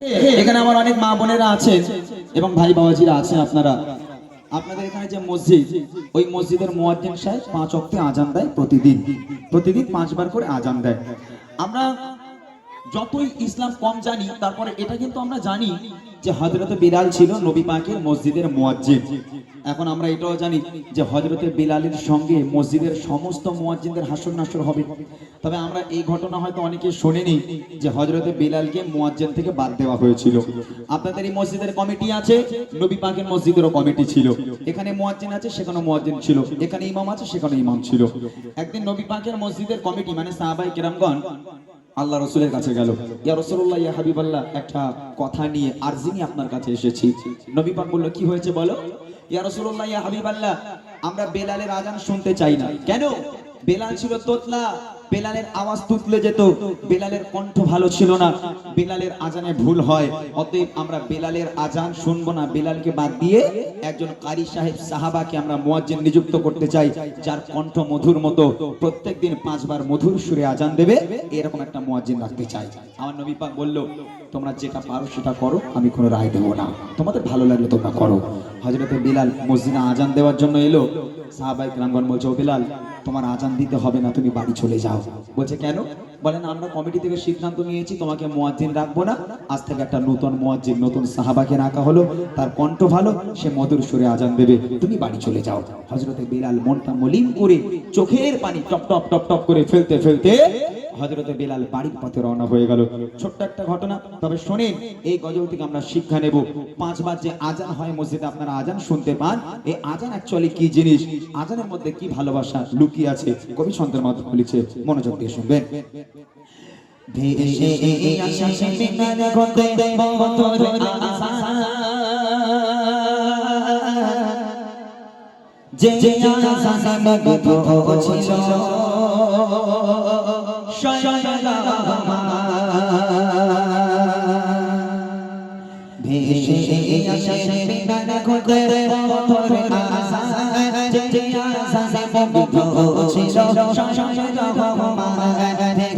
এখানে আমার অনেক মা বোনেরা আছেন এবং ভাই বাবাজিরা আছেন। আপনাদের এখানে যে মসজিদ, ওই মসজিদের মুয়াজ্জিন সাহেব 5 ওয়াক্তে আজান দেয় প্রতিদিন 5 বার করে আজান দেয়। আমরা যতই ইসলাম কম জানি, তারপরে এটা কিন্তু আমরা জানি যে হযরত বিলাল ছিল নবী পাকের মসজিদের মুয়াজ্জিন। এখন আমরা এটাও জানি যে হযরতে বিলালের সঙ্গে মসজিদের সমস্ত মুয়াজ্জিনদের হাসর নাসর হবে। তবে আমরা এই ঘটনা হয়তো অনেকে শোনেনি যে হযরতে বিলালকে মুয়াজ্জিন থেকে বাদ দেওয়া হয়েছিল। আপনাদের এই মসজিদের কমিটি আছে, নবী পাকের মসজিদেরও কমিটি ছিল। এখানে মুয়াজ্জিন আছে, সেখানে মুয়াজ্জিন ছিল। এখানে ইমাম আছে, সেখানে ইমাম ছিল। একদিন নবী পাকের মসজিদের কমিটি মানে সাহাবায়ে কেরামগণ আল্লাহ রাসূলের কাছে গেল। ইয়া রাসূলুল্লাহ, ইয়া হাবিবাল্লাহ, একটা কথা নিয়ে আরজি নিয়ে আপনার কাছে এসেছি। নবী পাক বলল, কি হয়েছে বলো। ইয়া রাসূলুল্লাহ, ইয়া হাবিবাল্লাহ, আমরা বেলালের আজান শুনতে চাই না। কেন? বেলাল ছিল তোতলা, বেলালের আওয়াজ তুতলে যেত, বেলালের কণ্ঠ ভালো ছিল না, বেলালের আজানে ভুল হয়। অতএব আমরা বেলালের আজান শুনবো না। বেলালকে বাদ দিয়ে একজন কারি সাহেব সাহাবাকে আমরা মুয়াজ্জিন নিযুক্ত করতে চাই, যার কণ্ঠ মধুর মতো প্রত্যেকদিন 5 বার মধুর সুরে আজান দেবে, এরকম একটা মুয়াজ্জিন রাখতে চাই। আমার নবী পাক বলল, তোমরা যেটা পারো সেটা করো, আমি কোনো রায় দেবো না, তোমাদের ভালো লাগলে তোমরা করো। হযরতে বিলাল মসজিদে আজান দেওয়ার জন্য এলো। সাহাবায়ে কেরামগণ বলছে, ও বিলাল, তোমার আজান দিতে হবে না, তুমি বাড়ি চলে যাও। বলছে কেন? বলেন, আমরা কমিটি থেকে সিদ্ধান্ত নিয়েছি তোমাকে মুয়াজ্জিন রাখবো না। আজ থেকে একটা নতুন মুয়াজ্জিন, নতুন সাহাবাকে রাখা হলো, তার কণ্ঠ ভালো, সে মধুর সুরে আজান দেবে, তুমি বাড়ি চলে যাও। হযরতে বিলাল মনটা মলিন করে চোখের পানি টপ টপ টপ টপ করে ফেলতে ফেলতে হযরতে বিলাল বাড়ির পথে রওনা হয়ে গেল। ছোট্ট একটা ঘটনা, তবে শোনেন, এই গজল থেকে আমরা শিক্ষা নেব। 5 বার যে আজান হয় মসজিদে, আপনারা আজান শুনতে পান, এই আজান অ্যাকচুয়ালি কি জিনিস, আজানের মধ্যে কি ভালোবাসা লুকিয়ে আছে, কবি সন্তের মাধ্যমে লিখছে, মনোযোগ দিয়ে শুনবেন। ভেসে আসে মিনার গন্ধে মধুর আজান, যে আজানে মুগ্ধ ছিল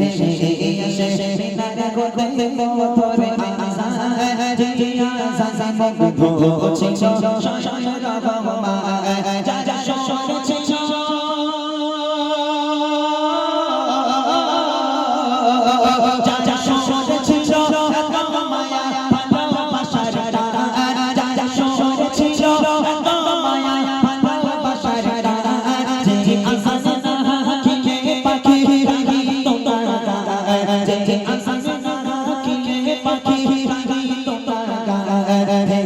ভেসে আসে মিনার গন্ধে মধুর আজান, যে আজানে মুগ্ধ ছিল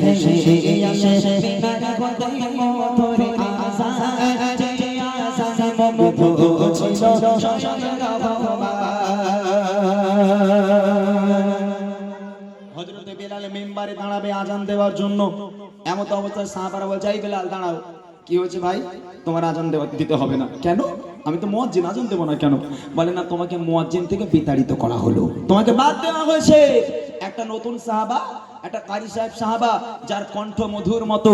ভেসে আসে মিনার গন্ধে মধুর আজান, যে আজানে মুগ্ধ ছিল হযরতে বিলাল মিম্বারে দাঁড়াবে আজান দেওয়ার জন্য। এমত অবস্থায় সাহাবারা বলছে, এই বিলাল দাঁড়াও। কি হয়েছে ভাই? তোমার আজান দিতে হবে না। কেন? আমি তো মুয়াজ্জিন, আজান দেব না কেন? বলে না, তোমাকে মুয়াজ্জিন থেকে বিতাড়িত করা হলো, তোমাকে বাদ দেওয়া হয়েছে। একটা নতুন সাহাবা, একটা কারি সাহেব সাহাবা, যার কণ্ঠ মধুর মতো,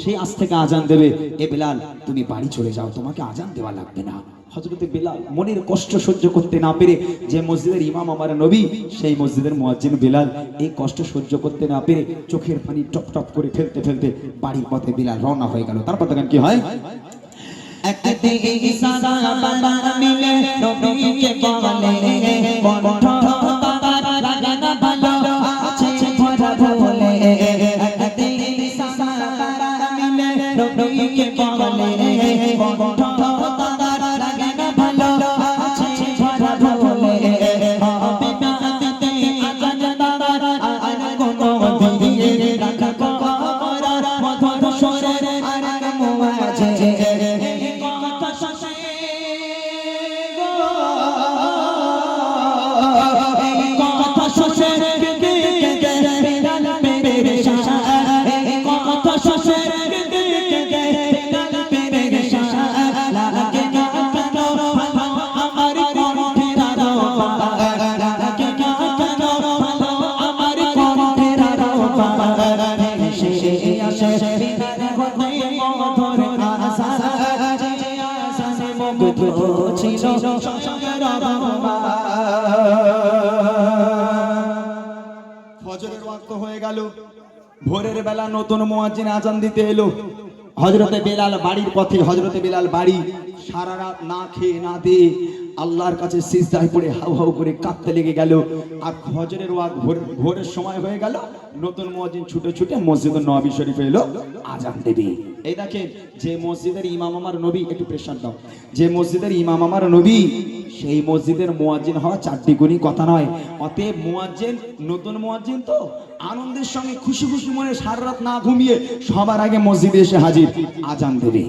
সে আজ থেকে আজান দেবে। এ বিলাল, তুমি বাড়ি চলে যাও, তোমাকে আজান দেওয়া লাগবে না। হযরতে বিলাল মনের কষ্ট সহ্য করতে না পেরে, যে মসজিদের ইমাম আমার নবী, সেই মসজিদের মুয়াজ্জিন বিলাল এই কষ্ট সহ্য করতে না পেরে চোখের পানি টপ টপ করে ফেলতে ফেলতে বাড়ির পথে বিলাল রওনা হয়ে গেল। তারপর দেখেন কি হয়। একদিন সাহাবারা মিলে নবীকে বলে, কণ্ঠ তার লাগে না ভালো, আছে ভরা ভোলে। একদিন সাহাবারা মিলে নবীকে বলে, কণ্ঠ তার লাগে না ভালো, আছে ভরা ভোলে। হবে না দিতে আজান তার আর কোনো দিয়ে রাখা করার মধুর সুরের আর মুয়াজে। হয়ে গেল, ভোরের বেলা নতুন মুয়াজ্জিন আজান দিতে এলো। হযরতে বেলাল বাড়ির পথে, হযরতে বেলাল বাড়ি সারা রাত না খেয়ে না দিয়ে আল্লাহর কাছে সিজদায় পড়ে হাউ হাউ করে কাঁদতে লেগে গেল। আর ফজরের ওয়াক্ত ভোরের সময় হয়ে গেল, নতুন মুয়াজ্জিন ছুটে ছুটে মসজিদে নববী শরীফে এলো আজান দেবে। এই দেখেন, যে মসজিদের ইমাম আমার নবী, একটু প্রেসার দাও, যে মসজিদের ইমাম আমার নবী, সেই মসজিদের মুয়াজ্জিন হওয়া চারটি গুণী কথা নয়। অতএব মুয়াজ্জিন, নতুন মুয়াজ্জিন তো আনন্দের সঙ্গে খুশি খুশি মনে সারা রাত না ঘুমিয়ে সবার আগে মসজিদে এসে হাজির, আজান দেবে।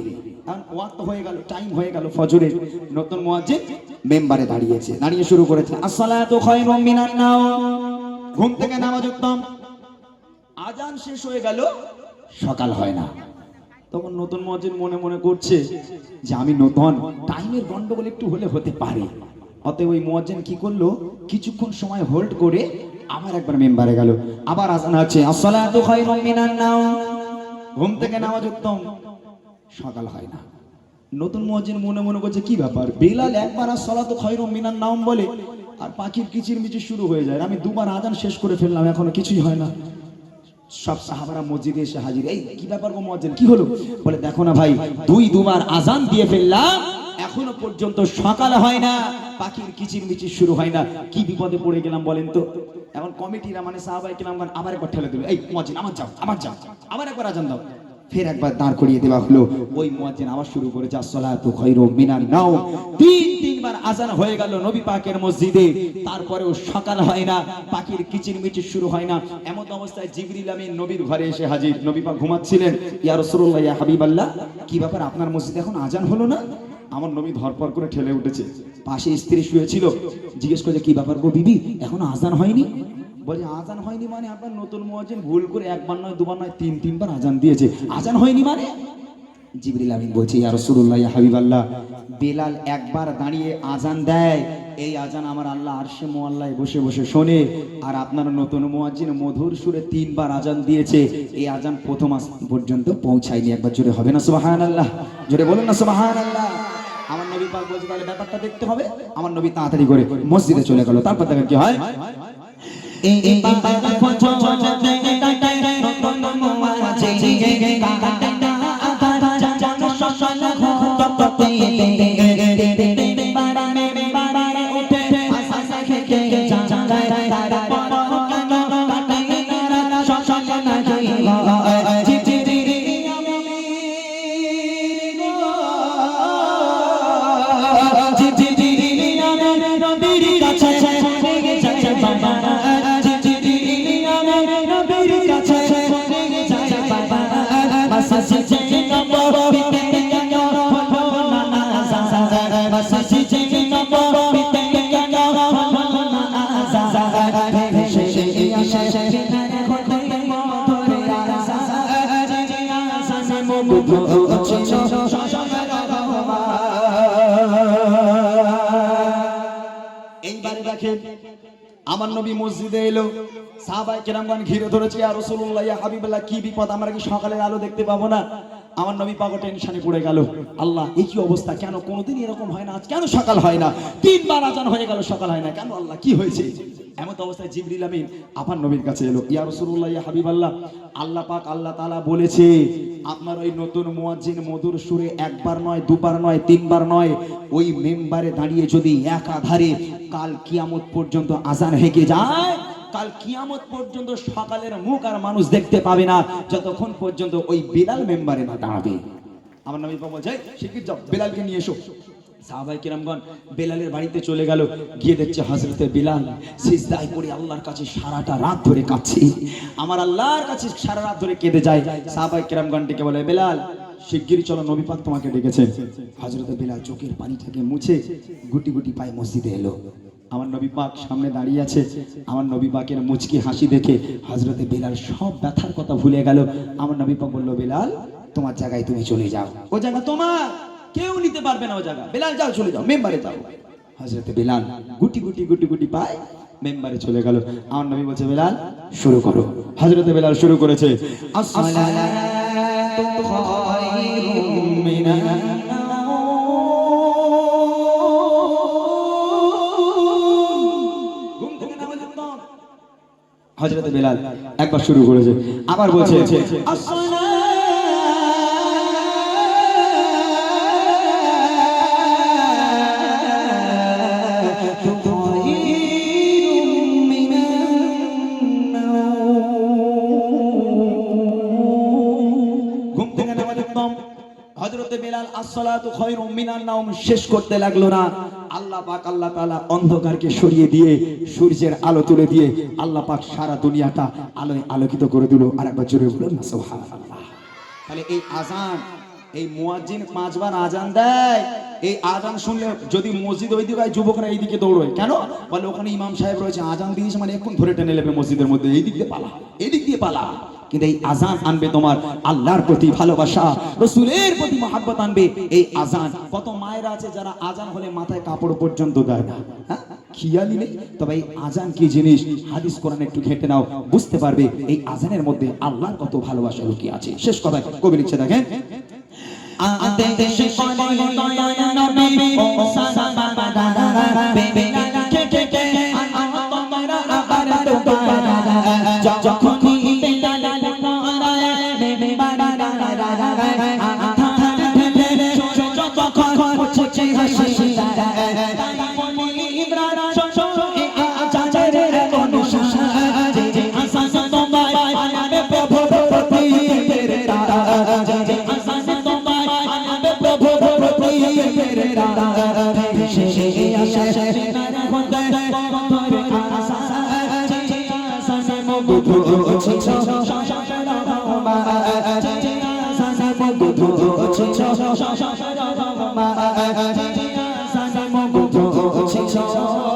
ওয়াক্ত হয়ে গেল, টাইম হয়ে গেল ফজরের। নতুন মুয়াজ্জিন মেম্বারে দাঁড়িয়েছে, দাঁড়িয়ে শুরু করেছে আসসালাতু খায়রুম মিনান নাওম, ঘুম থেকে নামাজ উত্তম। আজান শেষ হয়ে গেল, সকাল হয় না। তখন নতুন মুয়াজ্জিন মনে মনে করছে যে আমি নতুন, টাইমের গন্ডগোল একটু হলে হতে পারে। অতএব ওই মুয়াজ্জিন কি করলো, কিছুক্ষণ সময় হোল্ড করে আবার একবার মেম্বারে গেল। আবার আজান আছে আসসালাতু খায়রুম মিনান নাওম, ঘুম থেকে নামাজ উত্তম, সকাল হয় না। নতুন মুয়াজ্জিন মনে মনে করছে কি ব্যাপার, বেলাল একবার আসসালাতু খায়রুম মিনান নাওম বলে আর পাখির কিচিরমিচির শুরু হয়ে যায়, আমি দুবার আজান শেষ করে ফেললাম, এখনো কিছুই হয় না। সব সাহাবারা মসজিদে এসে হাজির। এই কি ব্যাপার গো মুয়াজ্জিন, কি হলো? বলে দেখো না ভাই, দুবার আজান দিয়ে ফেললাম, এখনো পর্যন্ত সকাল হয় না, পাখির কিচিরমিচির শুরু হয় না, কি বিপদে পড়ে গেলাম বলেন তো। এখন কমিটিরা মানে সাহাবায়ে কেরামগণ আবার একবার ঠেলে দিল, এই মুয়াজ্জিন আমার যাও, আবার যাও, আবার একবার আজান দাও। ফের একবার দাঁড় করিয়ে দেওয়া হলো। ওই মুয়াজ্জিন আবার শুরু করেছে আসসালাতু খায়রুম মিনান নাওম। তিনবার আজান হয়ে গেল নবী পাকের মসজিদে, তারপরেও সকাল হয় না, পাখির কিচিরমিচির শুরু হয় না। এমন অবস্থায় জিবরিল আমিন নবীর ঘরে এসে হাজির। নবী পাক ঘুমাচ্ছিলেন। ইয়া রাসূলুল্লাহ, ইয়া হাবিবাল্লাহ, কি ব্যাপার আপনার মসজিদে এখন আজান হলো না? আমার নবী ধরপর করে ঠেলে উঠেছে। পাশে স্ত্রী শুয়েছিল, জিজ্ঞেস করে কি ব্যাপার গো বিবি, এখনো আজান হয়নি? বলে আজান হয়নি মানে আপনার নতুন মুয়াজ্জিন ভুল করে একবার নয় দুবার নয় তিনবার আজান দিয়েছে, আজান হয়নি মানে? জিবরিল আমিন বলছে ইয়া রাসূলুল্লাহ, ইয়া হাবিবাল্লাহ, বেলাল একবার দাঁড়িয়ে আজান দেয়, এই আজান আমার আল্লাহ আরশে মুআল্লায় বসে বসে শোনে। আর আপনার নতুন মুয়াজ্জিন মধুর সুরে তিনবার আজান দিয়েছে, এই আজান প্রথম আসমান পর্যন্ত পৌঁছায়নি। একবার জোরে হবে না সুবহানাল্লাহ? জোরে বলুন না সুবহানাল্লাহ। আমার নবী পাক বলছে তাহলে ব্যাপারটা দেখতে হবে। আমার নবী তাড়াতাড়ি করে মসজিদে চলে গেল। তারপর দেখেন কি হয়। এই বাবা ফজর দেয় নতুন মুয়াজ্জিন কাটা আবার জানো সকাল হতে বাড়ি উঠে আসা খেতে যায় তারা কেন কাটাই না সকাল নাকি এইবারে দেখেন আমার নবী মসজিদে এলো, সাহাবায়ে কেরামগণ ঘিরে ধরেছে, ইয়া রাসূলুল্লাহ, ইয়া হাবিবাল্লাহ, কি বিপদ, আমরা কি সকালের আলো দেখতে পাবো না? আমার নবী পাক টেনশনে পড়ে গেল, আল্লাহ এই কি অবস্থা, কেন কোনোদিন এরকম হয় না, আজ কেন সকাল হয় না? তিনবার আজান হয়ে গেল, সকাল হয় না কেন, আল্লাহ কি হয়েছে? এমন অবস্থায় জিবরিল আমিন আমার নবীর কাছে এলো, ইয়া রাসূলুল্লাহ, ইয়া হাবিবাল্লাহ, আল্লাহ পাক আল্লাহ তাআলা বলেছে আপনার ওই নতুন মুয়াজ্জিন মধুর সুরে একবার নয় দুবার নয় তিনবার নয়, ওই মেম্বারে দাঁড়িয়ে যদি একাধারে কাল কিয়ামত পর্যন্ত আজান হেগে যায়, কাল কিয়ামত পর্যন্ত সকালের মুখ আর মানুষ দেখতে পাবে না, যতক্ষণ পর্যন্ত ওই বেলাল মেম্বারে না দাঁড়াবে। আমার নবী পাক বলছে শিগগির যাও, বেলালকে নিয়ে এসো। সাহাবায়ে কেরামগণ বেলালের বাড়িতে চলে গেল, গিয়ে দেখছে হযরতে বেলাল সিজদায় পড়ে আল্লাহর কাছে সারাটা রাত ধরে কাঁদছে, আমার আল্লাহর কাছে সারা রাত ধরে কেঁদে যায়। সাহাবায়ে কেরামগণ ডেকে বলে, বেলাল শিগগিরই চলো, নবী পাক তোমাকে ডেকেছেন। হযরতে বেলাল চোখের পানিটাকে মুছে গুটি গুটি পায়ে মসজিদে এলো। আমার নবী পাক সামনে দাঁড়িয়ে আছে, আমার নবী পাকের মুচকি হাসি দেখে হযরতে বেলাল সব ব্যথার কথা ভুলে গেল। আমার নবী পাক বলল, বেলাল তোমার জায়গায় তুমি চলে যাও, ও জায়গা তোমার, কেউ নিতে পারবে না ও জায়গা, বেলাল যাও চলে যাও, মেম্বারে যাও। হযরতে বেলাল গুটি গুটি গুটি গুটি পায় মেম্বারে চলে গেল। আমার নবী বলছে, বেলাল শুরু করো। হযরতে বেলাল শুরু করেছে, আসসালাতু খায়রুম মিনান হযরতে বেলাল একবার শুরু করেছে, আবার বলছে ঘুম থেকে নামাজের দম হযরতে বেলাল আসসালাতু খায়রুম মিনান নাওম শেষ করতে লাগলো না, আল্লাহ পাক আল্লাহ তাআলা অন্ধকারকে সরিয়ে দিয়ে সূর্যের আলো তুলে দিয়ে আল্লাহ পাক সারা দুনিয়াটা আলোয় আলোকিত করে দিল। আর একবার জোরে বলুন না সুবহানাল্লাহ। তাহলে এই আজান, এই মুয়াজ্জিন 5 বার আজান দেয়, এই আজান শুনলে যদি মসজিদ ওইদিকে হয় যুবকরা এইদিকে দৌড়য়, কেন বলে ওখানে ইমাম সাহেব রয়েছে, আজান দিয়েছে মানে এখন ধরে টেনে নেবে মসজিদের মধ্যে, এই দিক দিয়ে পালা, এই দিক দিয়ে পালা। কিন্তু এই আজান আনবে তোমার আল্লাহর প্রতি ভালোবাসা, রাসূলের প্রতি মহব্বত আনবে এই আজান। কত মায়েরা আছে যারা আজান হলে মাথায় কাপড় পর্যন্ত দেয় না, হ্যাঁ খেয়ালই নেই। তবে এই আজান কি জিনিস, হাদিস কোরআন একটু ঘেঁটে নাও, বুঝতে পারবে এই আজানের মধ্যে আল্লাহর কত ভালোবাসা লুকিয়ে আছে। শেষ কথা কবি লিখছে দেখেন, আদেশ করে দয়াল নবী ও সাহাবারা বেলাল কে তোমরা আবার দোবারা যখনই বেলাল পড়ায় মেবারা আধার ঢেলে যখন উঠছে হাসি তাই বলি ইমরান এ আজানের অনুশাসন যে আসান তোমায় আনবে প্রভুর প্রতি ফেরেরা, যে আসান তোমায় আনবে প্রভুর প্রতি ফেরেরা, সে আসে নারা বন্দে বন্দরে আসা যে আসান মগুধু ছো শাশারা মা, যে আসান মগুধু ছো শাশারা মা, যে আসান মগুধু ছো